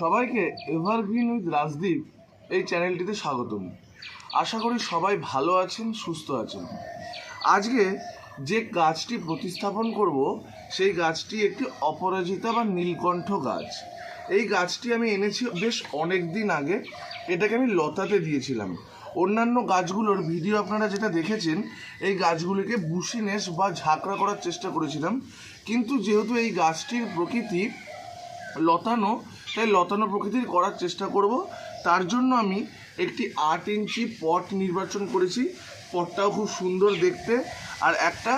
সবাইকে evergreen with Rajdeep এই চ্যানেলটিতে স্বাগতম। আশা করি সবাই ভালো আছেন, সুস্থ আছেন। আজকে যে গাছটি প্রতিস্থাপন করব সেই গাছটি একটি অপরাজিতা বা নীলকণ্ঠ গাছ। এই গাছটি আমি এনেছি বেশ অনেক দিন আগে। এটাকে আমি লতাতে দিয়েছিলাম। অন্যান্য গাছগুলোর ভিডিও আপনারা যেটা দেখেছেন, এই গাছগুলিকে বুশিনেস বা ঝাঁকড়া করার চেষ্টা করেছিলাম, কিন্তু যেহেতু এই গাছটির প্রকৃতি লতানো, তাই লতানো প্রকৃতির করার চেষ্টা করব। তার জন্য আমি একটি 8 ইঞ্চি পট নির্বাচন করেছি। পটটাও খুব সুন্দর দেখতে, আর একটা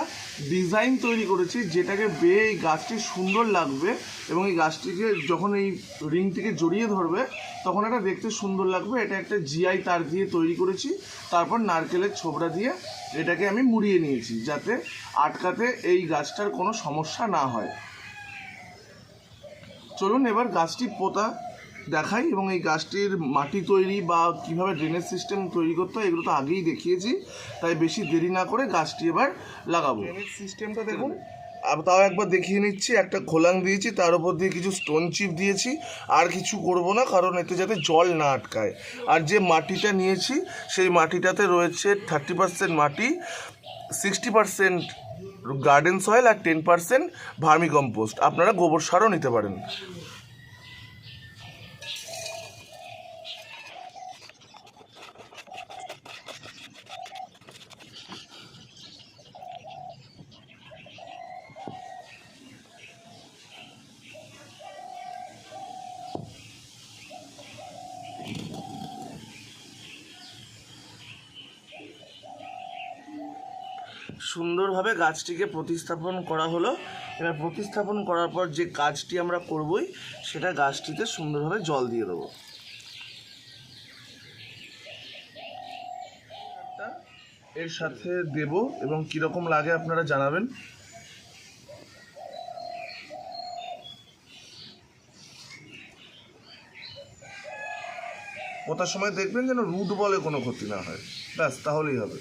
ডিজাইন তৈরি করেছি যেটাকে বেয়ে এই গাছটি সুন্দর লাগবে, এবং এই গাছটিকে যখন এই রিংটিকে জড়িয়ে ধরবে তখন এটা দেখতে সুন্দর লাগবে। এটা একটা জিআই তার দিয়ে তৈরি করেছি। তারপর নারকেলের ছোবড়া দিয়ে এটাকে আমি মুড়িয়ে নিয়েছি, যাতে আটকাতে এই গাছটার কোনো সমস্যা না হয়। চলুন এবার গাছটি পোতা দেখাই, এবং এই গাছটির মাটি তৈরি বা কীভাবে ড্রেনেজ সিস্টেম তৈরি করতে হয় এগুলো তো আগেই দেখিয়েছি, তাই বেশি দেরি না করে গাছটি এবার লাগাবো। ড্রেনেজ সিস্টেমটা দেখুন, তাও একবার দেখিয়ে নিচ্ছি। একটা খোলাং দিয়েছি, তার উপর দিয়ে কিছু স্টোন চিপ দিয়েছি। আর কিছু করব না, কারণ এতে যাতে জল না আটকায়। আর যে মাটিটা নিয়েছি সেই মাটিটাতে রয়েছে 30% মাটি, 60% গার্ডেন সয়েল আর 10% ভার্মি কম্পোস্ট। আপনারা গোবর সারও নিতে পারেন। সুন্দরভাবে গাছটিকে প্রতিস্থাপন করা হলো। এবার প্রতিস্থাপন করার পর যে কাজটি আমরা করবই, সেটা গাছটিতে সুন্দরভাবে জল দিয়ে দেবো। এর সাথে দেব, এবং কীরকম লাগে আপনারা জানাবেন। পোতার সময় দেখবেন যেন রুট বলে কোনো ক্ষতি না হয়, ব্যাস তাহলেই হবে।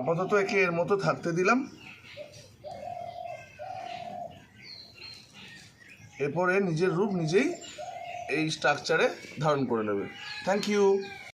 আপাতত একে এর মতো থাকতে দিলাম। এরপরে নিজের রূপ নিজেই এই স্ট্রাকচারে ধারণ করে নেবে। Thank you.